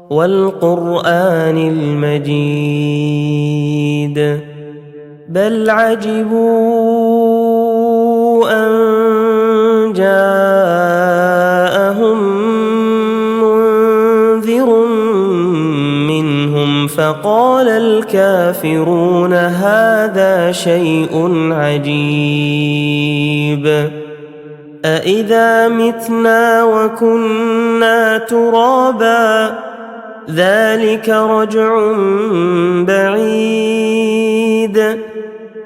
والقرآن المجيد بل عجبوا أن جاءهم منذر منهم فقال الكافرون هذا شيء عجيب أإذا متنا وكنا ترابا ذلك رجع بعيد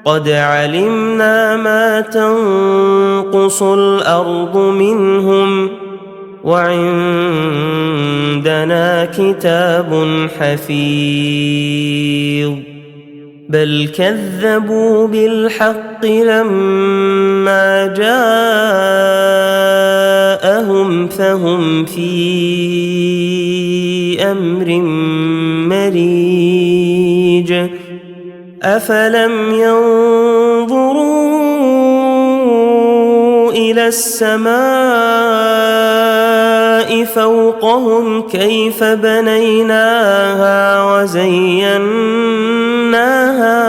قد علمنا ما تنقص الأرض منهم وعندنا كتاب حفيظ بل كذبوا بالحق لما جاءهم فهم في أمر مريج أفلم ينظروا إلى السماء فوقهم كيف بنيناها وزيناها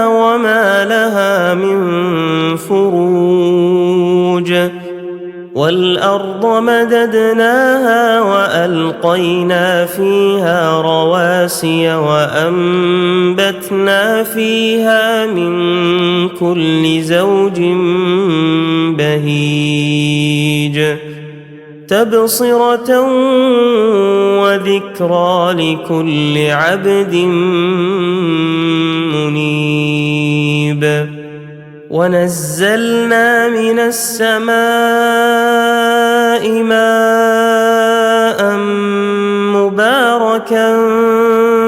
وما لها من فروج والأرض مددناها وألقينا فيها رواسي وأنبتنا فيها من كل زوج بهيج تبصرة وذكرى لكل عبد منيب ونزلنا من السماء ماء مباركا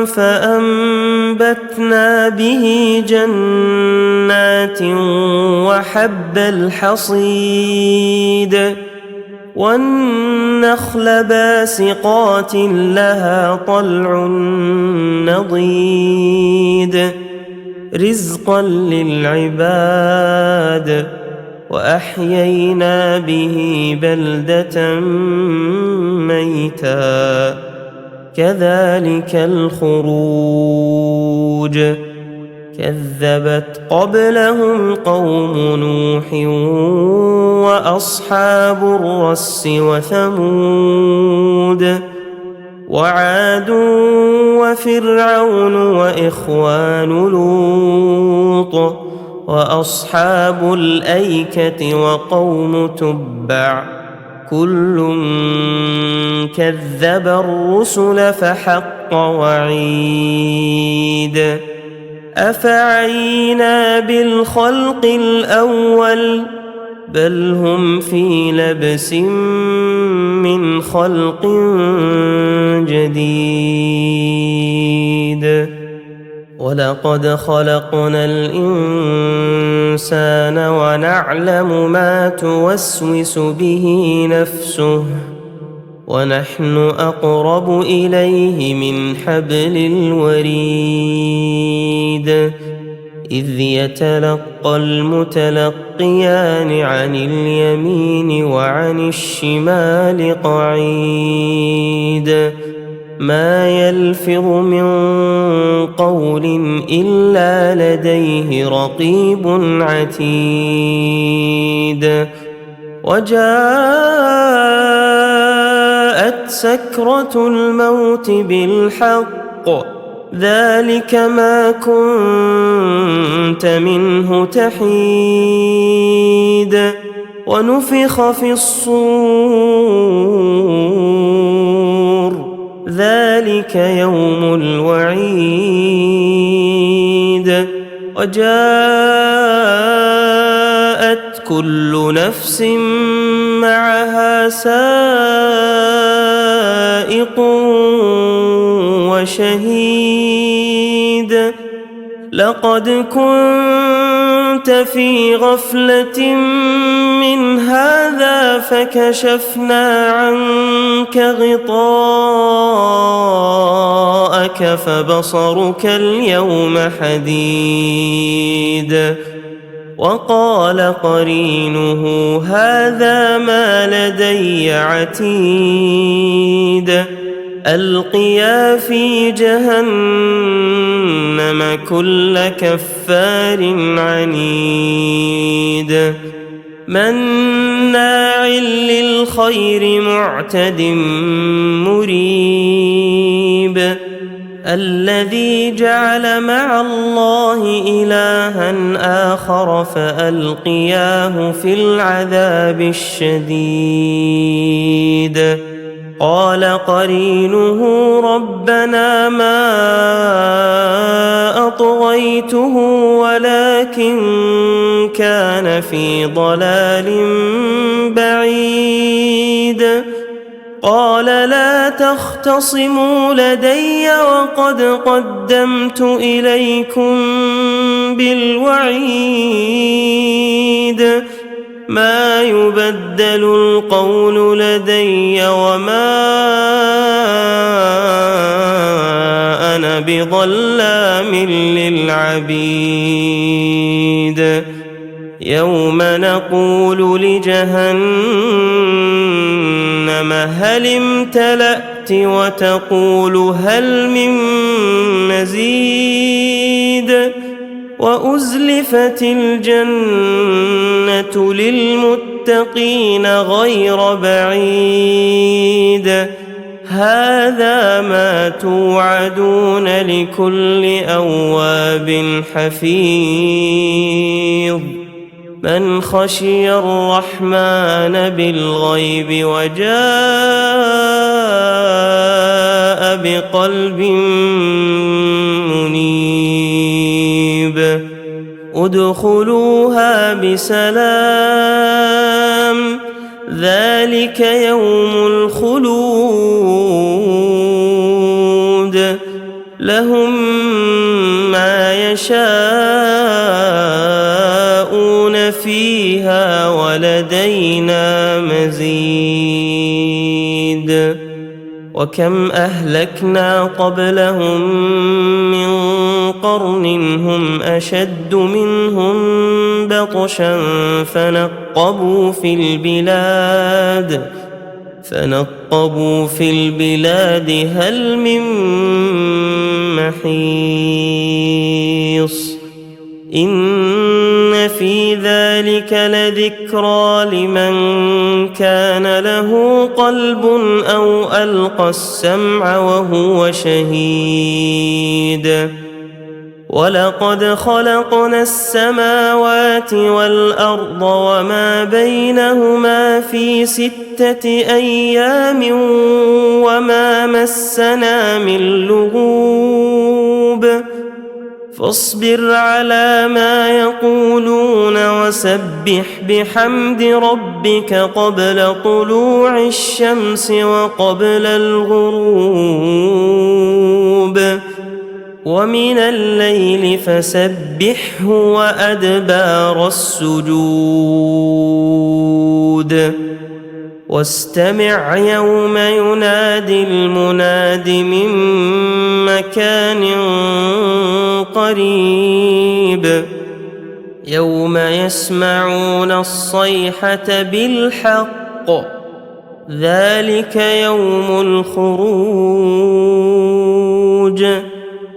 فأنبتنا به جنات وحب الحصيد والنخل باسقات لها طلع نضيد رزقا للعباد وأحيينا به بلدة ميتا كذلك الخروج كذبت قبلهم قوم نوح وأصحاب الرس وثمود وعاد وفرعون وإخوان لوط وأصحاب الأيكة وقوم تبع كل كذب الرسل فحق وعيد أفعينا بالخلق الأول بل هم في لبس من خلق جديد ولقد خلقنا الإنسان ونعلم ما توسوس به نفسه ونحن أقرب إليه من حبل الوريد إذ يتلقى المتلقيان عن اليمين وعن الشمال قعيد ما يلفظ من قول إلا لديه رقيب عتيد وجاءت سكرة الموت بالحق ذلك ما كنت منه تحيد ونفخ في الصور ذلك يوم الوعيد وجاءت كل نفس معها سائق وشهيد لقد كنت في غفلة من هذا فكشفنا عنك غطاءك فبصرك اليوم حديد وقال قرينه هذا ما لدي عتيد ألقيا في جهنم كل كفار عنيد مناع للخير معتد مريب الذي جعل مع الله إلها آخر فألقياه في العذاب الشديد قال قرينه ربنا ما أطغيته ولكن كان في ضلال بعيد قال لا تختصموا لدي وقد قدمت إليكم بالوعيد ما يبدل القول لدي وما أنا بظلام للعبيد يوم نقول لجهنم هل امتلأت وتقول هل من مزيد وأزلفت الجنة للمتقين غير بعيد هذا ما توعدون لكل أواب حفيظ من خشي الرحمن بالغيب وجاء بقلب منيب ادخلوها بسلام ذلك يوم الخلود لهم ما يشاءون فيها ولدينا مزيد وكم أهلكنا قبلهم من قرن هم أشد منهم بطشا فنقبوا في البلاد هل من محيص إن في ذلك لذكرى لمن كان له قلب أو ألقى السمع وهو شهيد ولقد خلقنا السماوات والأرض وما بينهما في 6 أيام وما مسنا من لغوب فاصبر على ما يقولون وسبح بحمد ربك قبل طلوع الشمس وقبل الغروب ومن الليل فسبحه وأدبار السجود واستمع يوم ينادي المناد من مكان قريب يوم يسمعون الصيحة بالحق ذلك يوم الخروج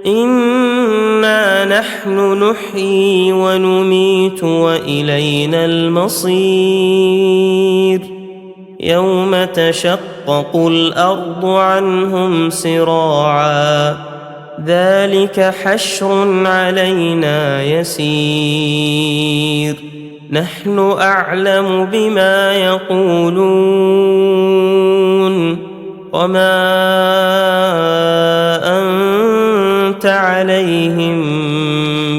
إنا نحن نحيي ونميت وإلينا المصير يوم تشقق الأرض عنهم سراعا ذلك حشر علينا يسير نحن أعلم بما يقولون وما أنت عليهم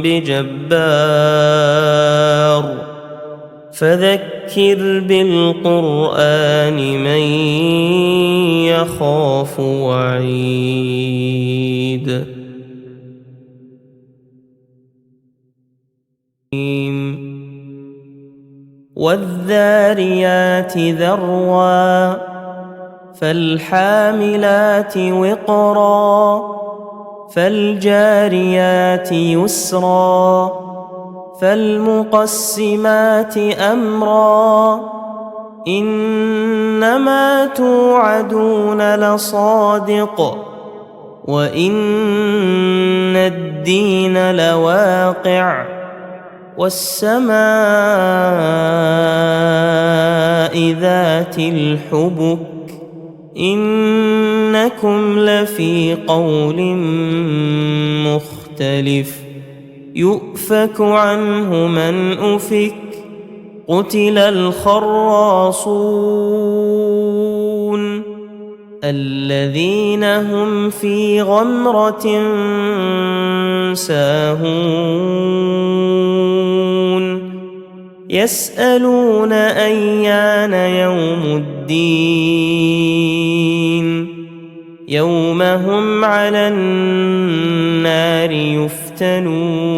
بجبار فذكر بالقرآن من يخاف وعيد والذاريات ذروا فالحاملات وقرا فالجاريات يسرا فالمقسمات أمرا إنما توعدون لصادق وإن الدين لواقع والسماء ذات الحبك إنكم لفي قول مختلف يؤفك عنه من أفك قتل الخراصون الذين هم في غمرة ساهون يسألون أيان يوم الدين يوم هم على النار يفتنون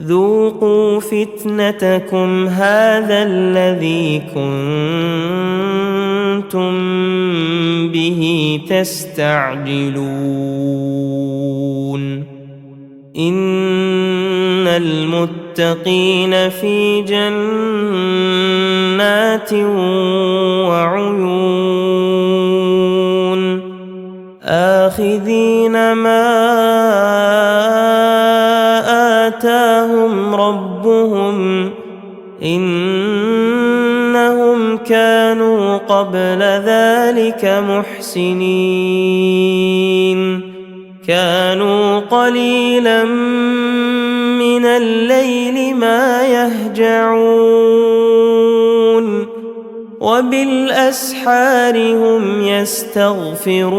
ذوقوا فتنتكم هذا الذي كنتم به تستعجلون إن المتقين في جنات وعيون آخذين ما آتاهم ربهم إنهم كانوا قبل ذلك محسنين كانوا قليلا من الليل ما يهجعون وبالأسحار هم يستغفرون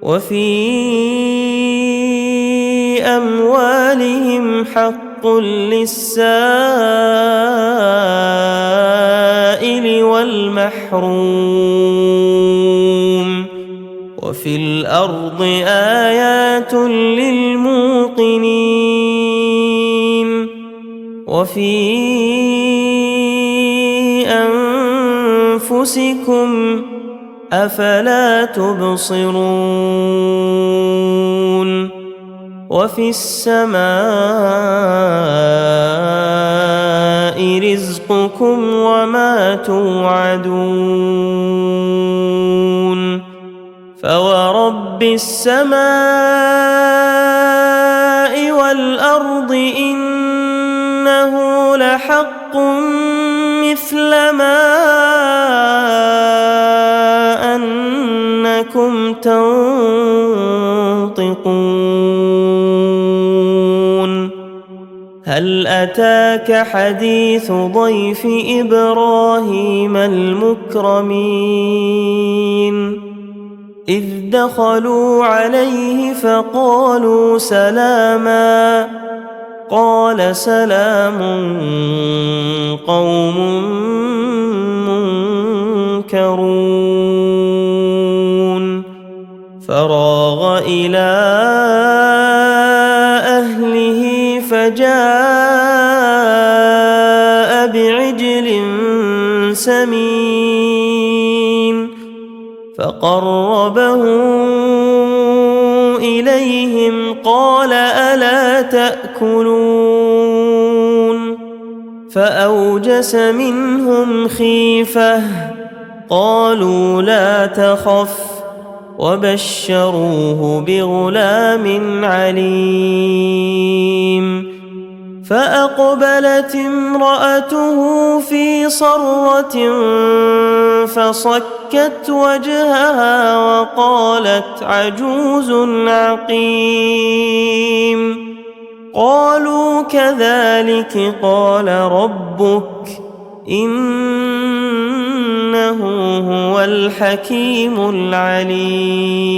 وفي أموالهم حق للسائل والمحروم وفي الأرض آيات للموقنين وفي أنفسكم أفلا تبصرون وفي السماء رزقكم وما توعدون فورب السماء والأرض إنه لحق مثل ما أنكم تنطقون هل أتاك حديث ضيف إبراهيم المكرمين إذ دخلوا عليه فقالوا سلاما قال سلام قوم منكرون فراغ إلى أهله فجاء بعجل سمين فقربه إليهم قال ألا تأكلون فأوجس منهم خيفة قالوا لا تخف وبشروه بغلام عليم فأقبلت امرأته في صرة فصكت وجهها وقالت عجوز عقيم قالوا كذلك قال ربك إنه هو الحكيم العليم